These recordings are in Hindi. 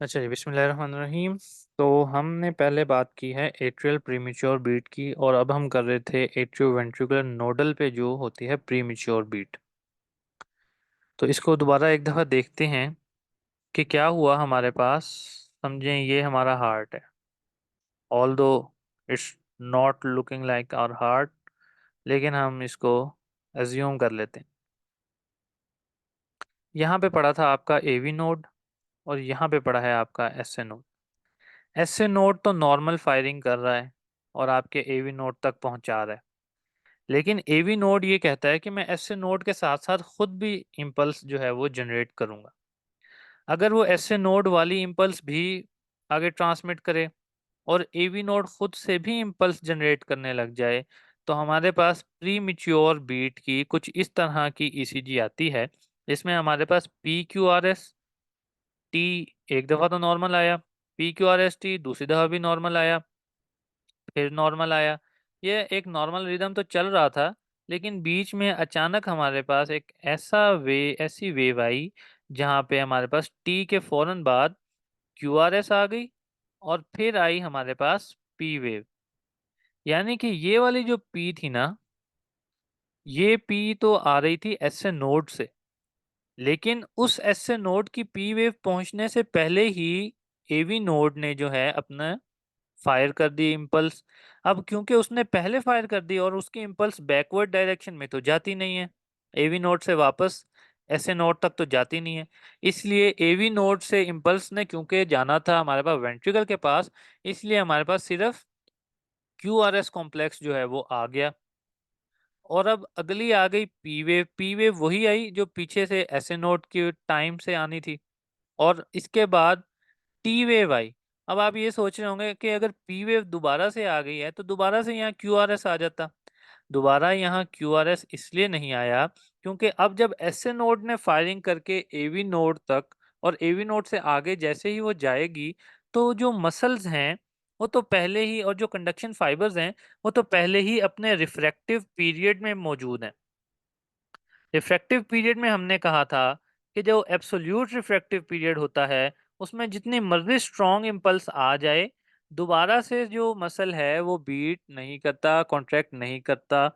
अच्छा जी, बिस्मिल्लाहिर्रहमानिर्रहीम। तो हमने पहले बात की है एट्रियल प्रीमेच्योर बीट की, और अब हम कर रहे थे एट्रियोवेंट्रिकुलर नोडल पे जो होती है प्रीमेच्योर बीट। तो इसको दोबारा एक दफ़ा देखते हैं कि क्या हुआ हमारे पास। समझें, ये हमारा हार्ट है, although it's not looking like our heart, लेकिन हम इसको एज्यूम कर लेते हैं। यहाँ पे पड़ा था आपका एवी नोड, और यहाँ पे पड़ा है आपका एसए नोड। एसए नोड तो नॉर्मल फायरिंग कर रहा है और आपके एवी नोड तक पहुंचा रहा है, लेकिन एवी नोड ये कहता है कि मैं एसए नोड के साथ साथ खुद भी इम्पल्स जो है वो जनरेट करूंगा। अगर वो एसए नोड वाली इम्पल्स भी आगे ट्रांसमिट करे और एवी नोड खुद से भी इम्पल्स जनरेट करने लग जाए, तो हमारे पास प्री मिच्योर बीट की कुछ इस तरह की ईसीजी आती है। इसमें हमारे पास P Q R S T एक दफ़ा तो नॉर्मल आया, P Q R S T दूसरी दफ़ा भी नॉर्मल आया, फिर नॉर्मल आया। ये एक नॉर्मल रिदम तो चल रहा था, लेकिन बीच में अचानक हमारे पास एक ऐसी वेव आई जहाँ पे हमारे पास टी के फौरन बाद क्यू आर एस आ गई, और फिर आई हमारे पास पी वेव। यानी कि ये वाली जो पी थी ना, ये पी तो आ रही थी एस ए नोड से, लेकिन उस एस ए नोड की पी वेव पहुंचने से पहले ही एवी नोड ने जो है अपना फायर कर दी इम्पल्स। अब क्योंकि उसने पहले फायर कर दी और उसकी इम्पल्स बैकवर्ड डायरेक्शन में तो जाती नहीं है, एवी नोड से वापस ऐसे नोड तक तो जाती नहीं है, इसलिए एवी नोड से इम्पल्स ने क्योंकि जाना था हमारे पास वेंट्रिकल के पास, इसलिए हमारे पास सिर्फ क्यू आर एस कॉम्प्लेक्स जो है वो आ गया। और अब अगली आ गई पी वेव। पी वेव वही आई जो पीछे से एस ए नोड के टाइम से आनी थी, और इसके बाद टी वेव आई। अब आप ये सोच रहे होंगे कि अगर पी वेव दोबारा से आ गई है तो दोबारा से यहाँ क्यू आर एस आ जाता। दोबारा यहाँ क्यू आर एस इसलिए नहीं आया क्योंकि अब जब एस ए नोड ने फायरिंग करके एवी नोड तक, और एवी नोड से आगे जैसे ही वो जाएगी, तो जो मसल्स हैं वो तो पहले ही, और जो कंडक्शन फाइबर्स हैं वो तो पहले ही अपने रिफ्रैक्टिव पीरियड में मौजूद हैं। रिफ्रैक्टिव पीरियड में हमने कहा था कि जो एब्सोल्यूट रिफ्रैक्टिव पीरियड होता है उसमें जितनी मर्जी स्ट्रॉन्ग इम्पल्स आ जाए, दोबारा से जो मसल है वो बीट नहीं करता, कॉन्ट्रैक्ट नहीं करता।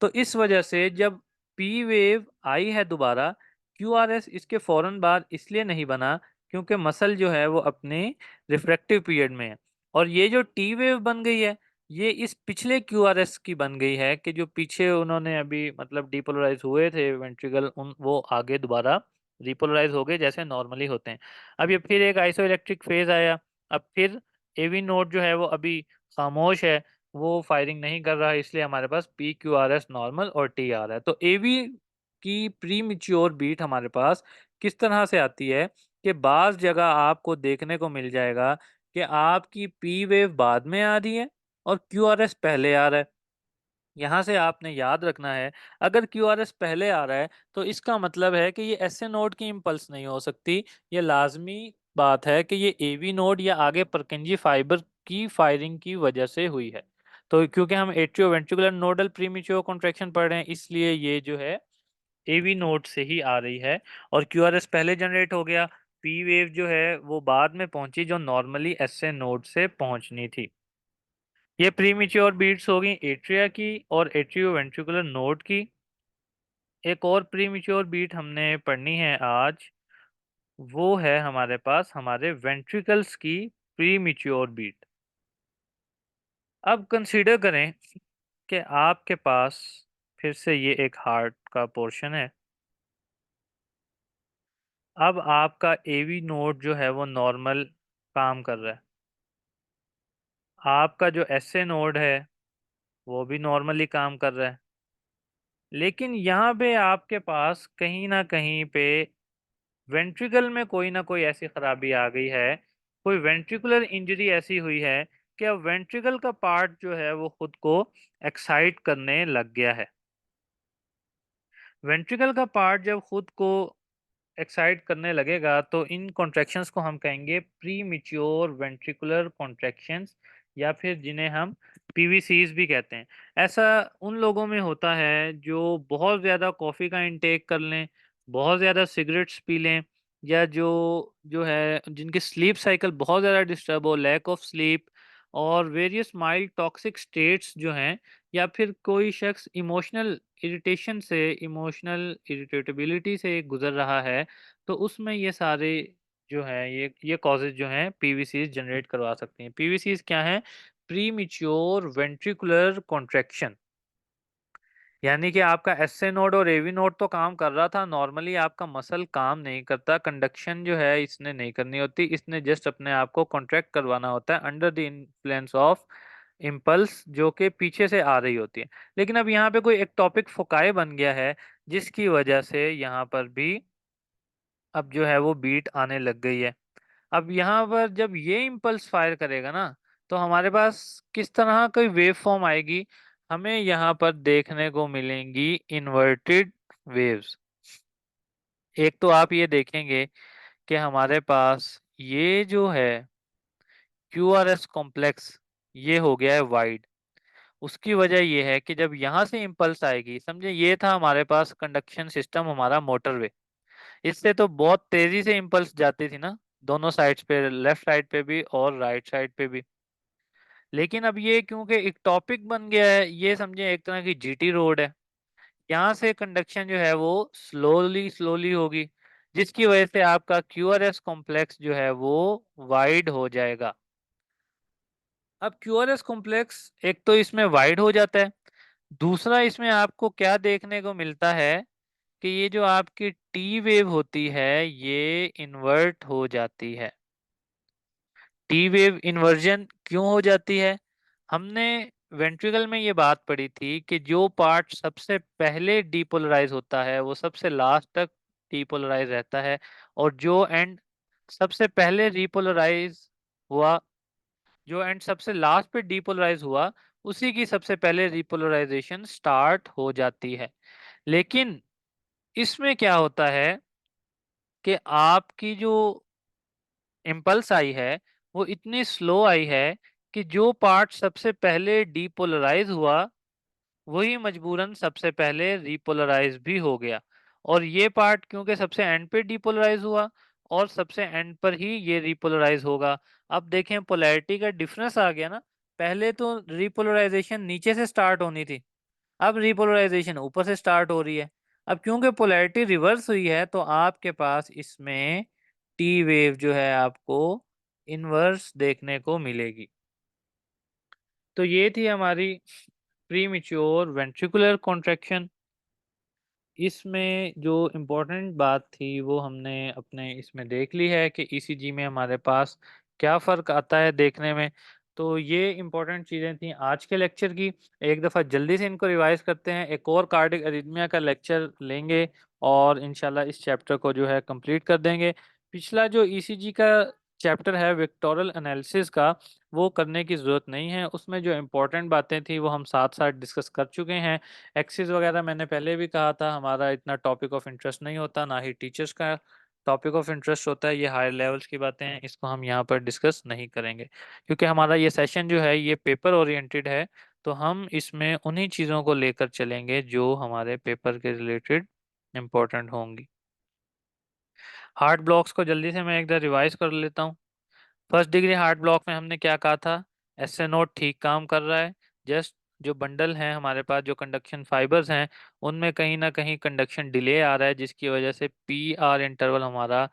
तो इस वजह से जब पी वेव आई है दोबारा, क्यू आर एस इसके फौरन बाद इसलिए नहीं बना क्योंकि मसल जो है वो अपने रिफ्रैक्टिव पीरियड में है। और ये जो टी वेव बन गई है, ये इस पिछले क्यू आर एस की बन गई है कि जो पीछे उन्होंने अभी मतलब डिपोलराइज हुए थे वेंट्रिकल, उन वो आगे दोबारा रिपोलराइज हो गए जैसे नॉर्मली होते हैं। अब ये फिर एक आइसो इलेक्ट्रिक फेज आया। अब फिर एवी नोड जो है वो अभी खामोश है, वो फायरिंग नहीं कर रहा है, इसलिए हमारे पास P Q R S normal और टी आ रहा है। तो एवी की प्री मिच्योर बीट हमारे पास किस तरह से आती है कि बाज जगह आपको देखने को मिल जाएगा कि आपकी पी वेव बाद में आ रही है और क्यू आर एस पहले आ रहा है। यहाँ से आपने याद रखना है, अगर क्यू आर एस पहले आ रहा है तो इसका मतलब है कि ये एस ए नोड की इम्पल्स नहीं हो सकती। ये लाजमी बात है कि ये एवी नोड या आगे परकिंजी फाइबर की फायरिंग की वजह से हुई है। तो क्योंकि हम atrio ventricular nodal premature contraction पढ़ रहे हैं, इसलिए ये जो है एवी नोड से ही आ रही है, और क्यू आर एस पहले जनरेट हो गया, पी वेव जो है वो बाद में पहुंची जो नॉर्मली एस ए नोड से पहुंचनी थी। ये प्रीमेच्योर बीट्स हो गई एट्रिया की और एट्रियो वेंट्रिकुलर नोड की। एक और प्रीमेच्योर बीट हमने पढ़नी है आज, वो है हमारे पास हमारे वेंट्रिकल्स की प्रीमेच्योर बीट। अब कंसीडर करें कि आपके पास फिर से ये एक हार्ट का पोर्शन है। अब आपका एवी नोड जो है वो नॉर्मल काम कर रहा है, आपका जो एस ए नोड है वो भी नॉर्मली काम कर रहा है, लेकिन यहाँ पे आपके पास कहीं ना कहीं पे वेंट्रिकल में कोई ना कोई ऐसी खराबी आ गई है, कोई वेंट्रिकुलर इंजरी ऐसी हुई है कि अब वेंट्रिकल का पार्ट जो है वो खुद को एक्साइट करने लग गया है। वेंट्रिकल का पार्ट जब खुद को एक्साइट करने लगेगा तो इन कॉन्ट्रैक्शंस को हम कहेंगे प्री मिच्योर वेंट्रिकुलर कॉन्ट्रैक्शंस, या फिर जिन्हें हम पीवीसीज भी कहते हैं। ऐसा उन लोगों में होता है जो बहुत ज़्यादा कॉफ़ी का इंटेक कर लें, बहुत ज़्यादा सिगरेट्स पी लें, या जो जो है जिनके स्लीप साइकिल बहुत ज़्यादा डिस्टर्ब हो, लैक ऑफ स्लीप, और वेरियस माइल्ड टॉक्सिक स्टेट्स जो हैं, या फिर कोई शख्स इमोशनल इरिटेटेबिलिटी से गुजर रहा है, तो उसमें ये सारे जो है ये कॉजेज जो हैं पीवीसीज जनरेट करवा सकती हैं। पीवीसीज क्या हैं? Pre mature ventricular contraction. यानी कि आपका एसए नोड और एवी नोड तो काम कर रहा था नॉर्मली, आपका मसल काम नहीं करता, कंडक्शन जो है इसने नहीं करनी होती, इसने जस्ट अपने आप को कॉन्ट्रैक्ट करवाना होता है under the influence of impulse जो कि पीछे से आ रही होती है। लेकिन अब यहाँ पे कोई एक टॉपिक फोकाई बन गया है, जिसकी वजह से यहाँ पर भी अब जो है वो बीट आने लग गई है। अब यहाँ पर जब ये इम्पल्स फायर करेगा ना, तो हमारे पास किस तरह कोई वेव फॉर्म आएगी? हमें यहाँ पर देखने को मिलेंगी इन्वर्टेड वेव्स। एक तो आप ये देखेंगे कि हमारे पास ये जो है क्यूआरएस कॉम्प्लेक्स ये हो गया है वाइड। उसकी वजह ये है कि जब यहाँ से इम्पल्स आएगी, समझे ये था हमारे पास कंडक्शन सिस्टम, हमारा मोटरवे, इससे तो बहुत तेजी से इम्पल्स जाती थी ना, दोनों साइड्स पे, लेफ्ट साइड पे भी और राइट साइड पे भी। लेकिन अब ये क्योंकि एक टॉपिक बन गया है, ये समझे एक तरह की जीटी रोड है, यहाँ से कंडक्शन जो है वो स्लोली स्लोली होगी, जिसकी वजह से आपका क्यूआरएस कॉम्प्लेक्स जो है वो वाइड हो जाएगा। अब क्यूआरएस कॉम्प्लेक्स एक तो इसमें वाइड हो जाता है, दूसरा इसमें आपको क्या देखने को मिलता है कि ये जो आपकी टी वेव होती है ये इन्वर्ट हो जाती है। टी वेव इन्वर्जन क्यों हो जाती है? हमने वेंट्रिकल में ये बात पढ़ी थी कि जो पार्ट सबसे पहले डीपोलराइज होता है वो सबसे लास्ट तक डीपोलराइज रहता है, और जो एंड सबसे पहले रिपोलराइज हुआ, जो एंड सबसे लास्ट पे डीपोलराइज हुआ, उसी की सबसे पहले रिपोलराइजेशन स्टार्ट हो जाती है। लेकिन इसमें क्या होता है कि आपकी जो इम्पल्स आई है वो इतनी स्लो आई है कि जो पार्ट सबसे पहले डीपोलराइज हुआ वही मजबूरन सबसे पहले रिपोलराइज भी हो गया। और ये पार्ट क्योंकि सबसे एंड पे डीपोलराइज हुआ और सबसे एंड पर ही ये रिपोलराइज होगा। अब देखें पोलैरिटी का डिफरेंस आ गया ना, पहले तो रिपोलराइजेशन नीचे से स्टार्ट होनी थी, अब रिपोलराइजेशन ऊपर से स्टार्ट हो रही है। अब क्योंकि पोलैरिटी रिवर्स हुई है तो आपके पास इसमें टी वेव जो है आपको इनवर्स देखने को मिलेगी। तो ये थी हमारी प्रीमेच्योर वेंट्रिकुलर कॉन्ट्रैक्शन। इसमें जो इम्पोर्टेंट बात थी वो हमने अपने इसमें देख ली है कि ईसीजी में हमारे पास क्या फ़र्क आता है देखने में। तो ये इम्पोर्टेंट चीज़ें थी आज के लेक्चर की। एक दफ़ा जल्दी से इनको रिवाइज करते हैं, एक और कार्डिक अरिथमिया का लेक्चर लेंगे और इंशाल्लाह इस चैप्टर को जो है कंप्लीट कर देंगे। पिछला जो ईसीजी का चैप्टर है वेक्टोरल एनालिसिस का, वो करने की ज़रूरत नहीं है, उसमें जो इम्पोर्टेंट बातें थी वो हम साथ साथ डिस्कस कर चुके हैं। एक्सिस वगैरह मैंने पहले भी कहा था हमारा इतना टॉपिक ऑफ इंटरेस्ट नहीं होता, ना ही टीचर्स का टॉपिक ऑफ इंटरेस्ट होता है, ये हायर लेवल्स की बातें हैं, इसको हम यहाँ पर डिस्कस नहीं करेंगे क्योंकि हमारा ये सेशन जो है ये पेपर ओरिएंटेड है। तो हम इसमें उन्हीं चीज़ों को लेकर चलेंगे जो हमारे पेपर के रिलेटेड इम्पोर्टेंट होंगी। हार्ट ब्लॉक्स को जल्दी से मैं एक बार रिवाइज कर लेता हूँ। फर्स्ट डिग्री हार्ट ब्लॉक में हमने क्या कहा था? एसए नोड ठीक काम कर रहा है, जस्ट जो बंडल हैं हमारे पास, जो कंडक्शन फाइबर्स हैं, उनमें कहीं ना कहीं कंडक्शन डिले आ रहा है, जिसकी वजह से पी आर इंटरवल हमारा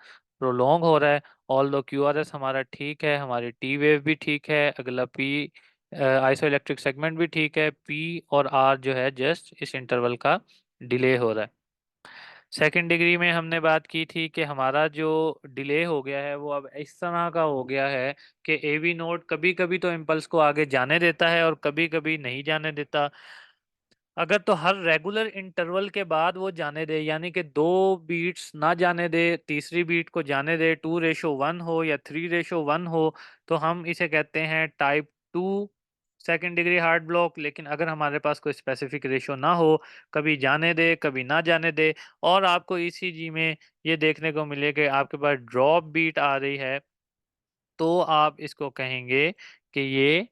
प्रोलॉन्ग हो रहा है। ऑल दो क्यू आर एस हमारा ठीक है, हमारी टी वेव भी ठीक है, अगला पी आइसो इलेक्ट्रिक सेगमेंट भी ठीक है, पी और आर जो है जस्ट इस इंटरवल का डिले हो रहा है। सेकंड डिग्री में हमने बात की थी कि हमारा जो डिले हो गया है वो अब इस तरह का हो गया है कि एवी नोड कभी कभी तो इम्पल्स को आगे जाने देता है और कभी कभी नहीं जाने देता। अगर तो हर रेगुलर इंटरवल के बाद वो जाने दे, यानी कि 2 बीट्स ना जाने दे, तीसरी बीट को जाने दे, 2:1 हो या 3:1 हो, तो हम इसे कहते हैं type 2 second degree heart block. लेकिन अगर हमारे पास कोई स्पेसिफिक रेशो ना हो, कभी जाने दे कभी ना जाने दे, और आपको ईसीजी में ये देखने को मिले कि आपके पास ड्रॉप बीट आ रही है, तो आप इसको कहेंगे कि ये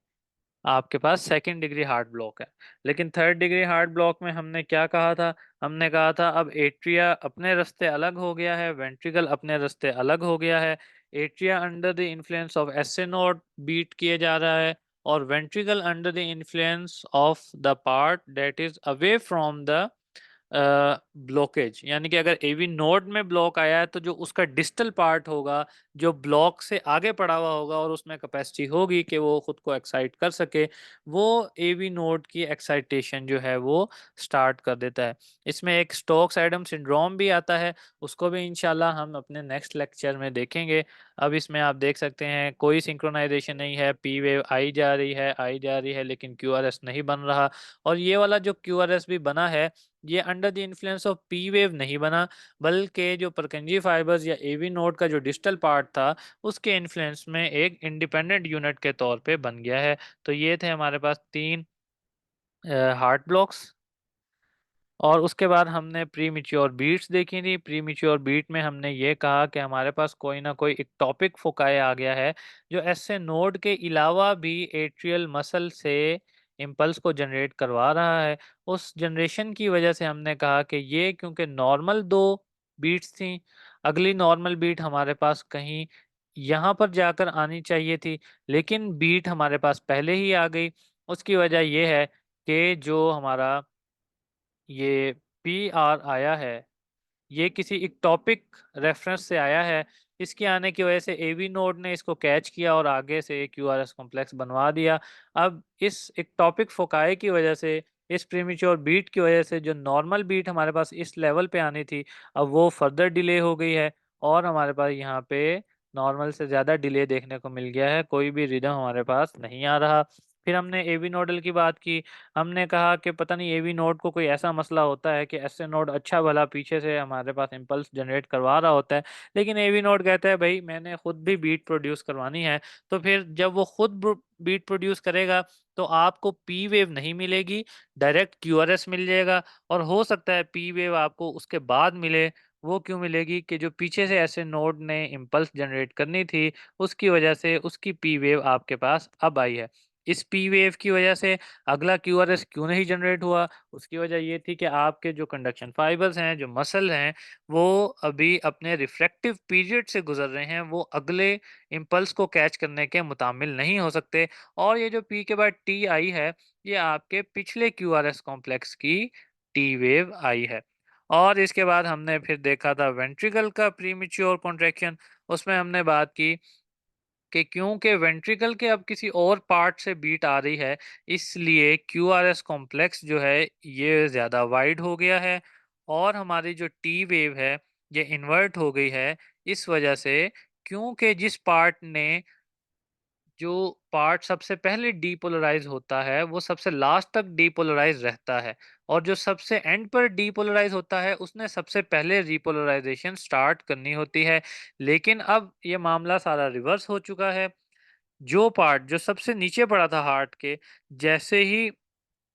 आपके पास सेकंड डिग्री हार्ट ब्लॉक है। लेकिन थर्ड डिग्री हार्ट ब्लॉक में हमने क्या कहा था? हमने कहा था अब एट्रिया अपने रास्ते अलग हो गया है, वेंट्रिकल अपने रास्ते अलग हो गया है। Atria under the influence of S node beat किए जा रहा है, और ventricle under the influence of the part that is away from the blockage. यानी कि अगर एवी नोड में ब्लॉक आया है तो जो उसका डिस्टल पार्ट होगा, जो ब्लॉक से आगे पड़ा हुआ होगा और उसमें कैपेसिटी होगी कि वो खुद को एक्साइट कर सके, वो एवी नोड की एक्साइटेशन जो है वो स्टार्ट कर देता है। इसमें एक स्टोक्स एडम सिंड्रोम भी आता है, उसको भी इंशाल्लाह हम अपने नेक्स्ट लेक्चर में देखेंगे। अब इसमें आप देख सकते हैं कोई सिंक्रोनाइजेशन नहीं है, पी वेव आई जा रही है आई जा रही है, लेकिन क्यूआरएस नहीं बन रहा। और ये वाला जो क्यूआरएस भी बना है, ये under the influence of P wave नहीं बना, बल्कि जो परकंजी फाइबर्स या एवी नोड का जो डिजिटल पार्ट था, उसके इन्फ्लुएंस में एक इंडिपेंडेंट यूनिट के तौर पे बन गया है। तो ये थे हमारे पास तीन हार्ट ब्लॉक्स। और उसके बाद हमने प्री मिच्योर बीट्स देखी थी। प्री मिच्योर बीट में हमने ये कहा कि हमारे पास कोई ना कोई एक टॉपिक फोकाई आ गया है, जो ऐसे नोड के अलावा भी एट्रियल मसल से इम्पल्स को जनरेट करवा रहा है। उस जनरेशन की वजह से हमने कहा कि ये क्योंकि नॉर्मल दो बीट्स थी, अगली नॉर्मल बीट हमारे पास कहीं यहाँ पर जाकर आनी चाहिए थी, लेकिन बीट हमारे पास पहले ही आ गई। उसकी वजह यह है कि जो हमारा ये पी आर आया है, ये किसी एक टॉपिक रेफरेंस से आया है। इसके आने की वजह से एवी नोड ने इसको कैच किया और आगे से क्यू आर एस कॉम्प्लेक्स बनवा दिया। अब इस एक टॉपिक फोकाई की वजह से, इस प्रीमेच्योर बीट की वजह से जो नॉर्मल बीट हमारे पास इस लेवल पे आनी थी, अब वो फर्दर डिले हो गई है, और हमारे पास यहाँ पे नॉर्मल से ज़्यादा डिले देखने को मिल गया है, कोई भी रिदम हमारे पास नहीं आ रहा। फिर हमने एवी नोडल की बात की। हमने कहा कि पता नहीं एवी नोड को कोई ऐसा मसला होता है कि एसए नोड अच्छा भला पीछे से हमारे पास इम्पल्स जनरेट करवा रहा होता है, लेकिन एवी नोड कहता है भाई मैंने खुद भी बीट प्रोड्यूस करवानी है। तो फिर जब वो खुद बीट प्रोड्यूस करेगा तो आपको पी वेव नहीं मिलेगी, डायरेक्ट क्यूआरएस मिल जाएगा। और हो सकता है पी वेव आपको उसके बाद मिले। वो क्यों मिलेगी कि जो पीछे से ऐसे नोड ने इम्पल्स जनरेट करनी थी, उसकी वजह से उसकी पी वेव आपके पास अब आई है। इस पी वेव की वजह से अगला क्यूआरएस क्यों नहीं जनरेट हुआ, उसकी वजह ये थी कि आपके जो कंडक्शन फाइबर्स हैं, जो मसल हैं, वो अभी अपने रिफ्रैक्टिव पीरियड से गुजर रहे हैं, वो अगले इम्पल्स को कैच करने के मुतामिल नहीं हो सकते। और ये जो पी के बाद टी आई है, ये आपके पिछले क्यूआरएस कॉम्प्लेक्स की टी वेव आई है। और इसके बाद हमने फिर देखा था वेंट्रिकल का प्रीमेच्योर कॉन्ट्रैक्शन। उसमें हमने बात की कि क्योंकि वेंट्रिकल के अब किसी और पार्ट से बीट आ रही है, इसलिए क्यू आर एस कॉम्प्लेक्स जो है ये ज़्यादा वाइड हो गया है, और हमारी जो टी वेव है ये इन्वर्ट हो गई है। इस वजह से, क्योंकि जिस पार्ट ने, जो पार्ट सबसे पहले डीपोलराइज होता है वो सबसे लास्ट तक डीपोलराइज रहता है, और जो सबसे एंड पर डीपोलराइज होता है उसने सबसे पहले रिपोलराइजेशन स्टार्ट करनी होती है। लेकिन अब ये मामला सारा रिवर्स हो चुका है। जो पार्ट जो सबसे नीचे पड़ा था हार्ट के, जैसे ही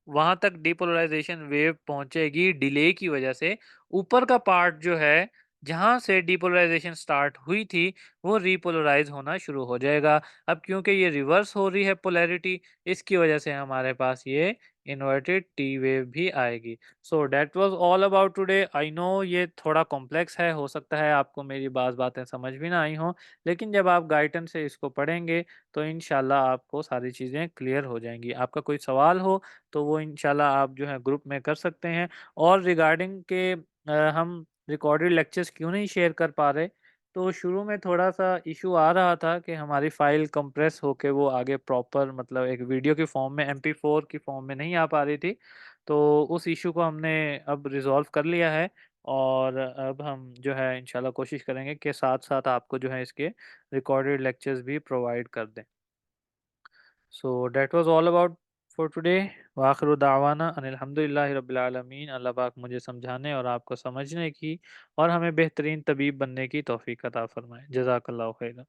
वहां तक डिपोलराइजेशन वेव पहुंचेगी डिले की वजह से, ऊपर का पार्ट जो है जहां से डिपोलराइजेशन स्टार्ट हुई थी, वो रिपोलराइज होना शुरू हो जाएगा। अब क्योंकि ये रिवर्स हो रही है पोलैरिटी, इसकी वजह से हमारे पास ये इन्वर्टेड टी वेव भी आएगी। सो that was all about today. I know ये थोड़ा कॉम्प्लेक्स है, हो सकता है आपको मेरी बातें समझ भी ना आई हों, लेकिन जब आप गाइडेंस से इसको पढ़ेंगे तो इंशाल्लाह आपको सारी चीज़ें क्लियर हो जाएंगी। आपका कोई सवाल हो तो वो इंशाल्लाह आप जो है ग्रुप में कर सकते हैं। और रिगार्डिंग के हम रिकॉर्डेड लेक्चर्स क्यों नहीं शेयर कर पा रहे, तो शुरू में थोड़ा सा इशू आ रहा था कि हमारी फाइल कंप्रेस होके वो आगे प्रॉपर मतलब एक वीडियो की फॉर्म में MP4 की फॉर्म में नहीं आ पा रही थी। तो उस इशू को हमने अब रिजॉल्व कर लिया है, और अब हम जो है इंशाल्लाह कोशिश करेंगे कि साथ साथ आपको जो है इसके रिकॉर्डेड लेक्चर्स भी प्रोवाइड कर दें। So that was all about for today. वाखिर दावाना अनिल हम्दुलिल्लाहि रब्बिल आलमीन। अल्लाह पाक मुझे समझाने और आपको समझने की और हमें बेहतरीन तबीब बनने की तौफीक अता फरमाए। जज़ाकल्लाहु खैर।